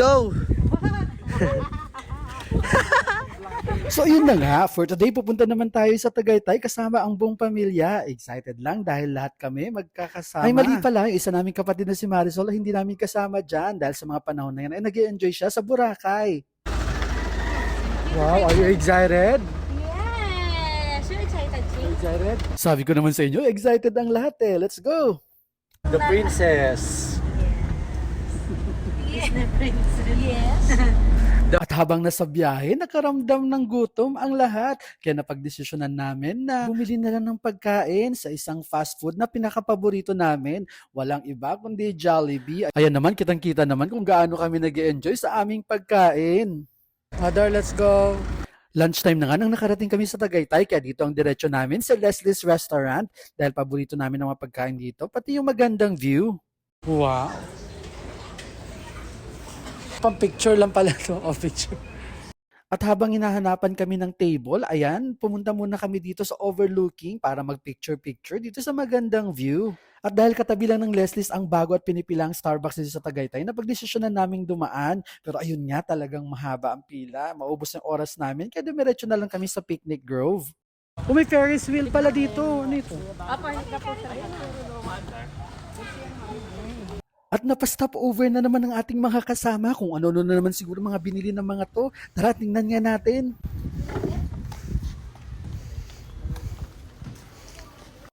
go! So yun na nga, for today pupunta naman tayo sa Tagaytay kasama ang buong pamilya. Excited lang dahil lahat kami magkakasama. Ay mali pala, yung isa naming kapatid na si Marisol hindi namin kasama dyan dahil sa mga panahon na yan ay nag-i-enjoy siya sa Boracay. Wow, are you excited? Yes! You're excited, Ching? Excited? Sabi ko naman sa inyo, excited ang lahat eh. Let's go! The princess. Yes. The princess. Yes. At habang nasa biyahe, nakaramdam ng gutom ang lahat. Kaya napagdesisyonan namin na bumili na lang ng pagkain sa isang fast food na pinakapaborito namin. Walang iba kundi Jollibee. Ayan naman, kitang-kita naman kung gaano kami nag-e-enjoy sa aming pagkain. Mother, let's go! Lunchtime na nga nang nakarating kami sa Tagaytay, kaya dito ang diretso namin sa Leslie's Restaurant dahil paborito namin ang mga pagkain dito, pati yung magandang view. Wow! Pang picture lang pala to, picture. At habang hinahanapan kami ng table, ayan, pumunta muna kami dito sa overlooking para mag-picture-picture dito sa magandang view. At dahil katabi lang ng Leslie's ang bago at pinipilang Starbucks dito sa Tagaytay, napagdesisyonan naming dumaan. Pero ayun nga, talagang mahaba ang pila. Maubos ang oras namin, kaya dumiretso na lang kami sa Picnic Grove. Oh, may Ferris wheel pala dito. Ano ito? At napastop over na naman ang ating mga kasama. Kung ano-ano na naman siguro mga binili ng mga to. Tara, tingnan nga natin.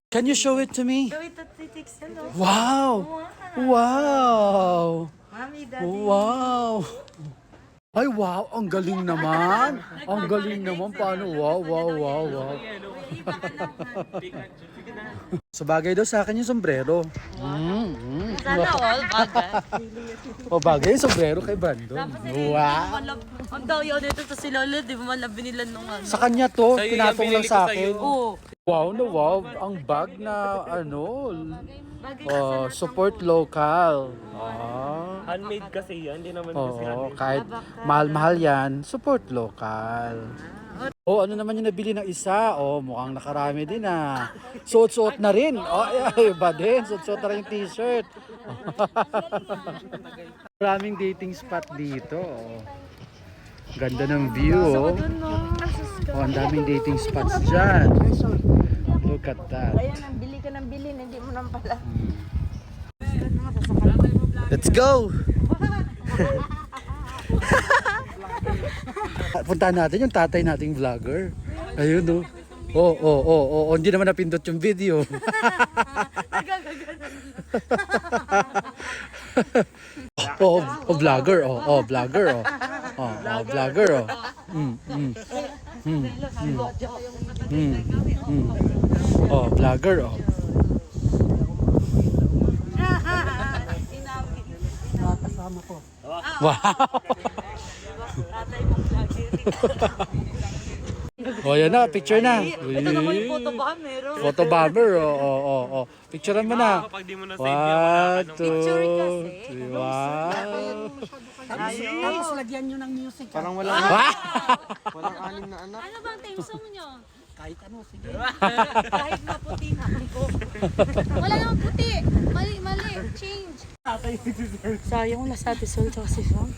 Can you show it to me? Gawin ito, titiks. Hello. Wow! Wow! Mami, daddy. Wow! Ay, wow! Ang galing naman! Ang galing naman. Paano? Wow, wow, wow, wow. So bagay daw sa akin yung sombrero. Sana all bagay. O bagay yung sombrero kay Brandon. Wow! Ang daw yun dito to si Lolo, di ba malabi nila nung ano? Sa kanya to, pinatong lang sa akin. Oo. Wow na wow, ang bag na support local. Handmade kasi yan, hindi naman kasi Oo, handmade. kahit mahal-mahal yan, support local. Oh, ano naman yung nabili ng isa? Oh, mukhang nakarami din ah. Suot-suot na rin. Oh, ay, iba din. Suot-suot na rin yung t-shirt. Maraming dating spot dito. Oh. Ganda ng view. Oh. Oh, ang daming dating spots dyan. Look at that. Ayan, bili ka ng bilhin, hindi mo nang pala. Let's go! Puntahan natin yung tatay nating vlogger. Ayun oh. Oh, hindi naman napindot yung video. Vlogger, vlogger, vlogger, vlogger, Kasama ko. Wow! Oh, yan na, picture na. Ito naman yung photo ba? Meron. Photo bomber, oh. Picturean mo na. Kapag di mo na save yan, 1, 2, Picture kasi. 3, wow. Tapos lagyan nyo ng music. Parang walang anim na anak. Ano bang team song nyo? Kahit ano, sige. Kahit maputi na ako. Wala namang puti. Mali. Change. Sayang wala sa atin Sol tsaka si Sam.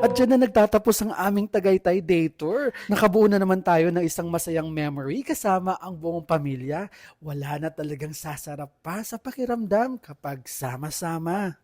At dyan na nagtatapos ang aming Tagaytay Day Tour. Nakabuo na naman tayo ng isang masayang memory kasama ang buong pamilya. Wala na talagang sasarap pa sa pakiramdam kapag sama-sama.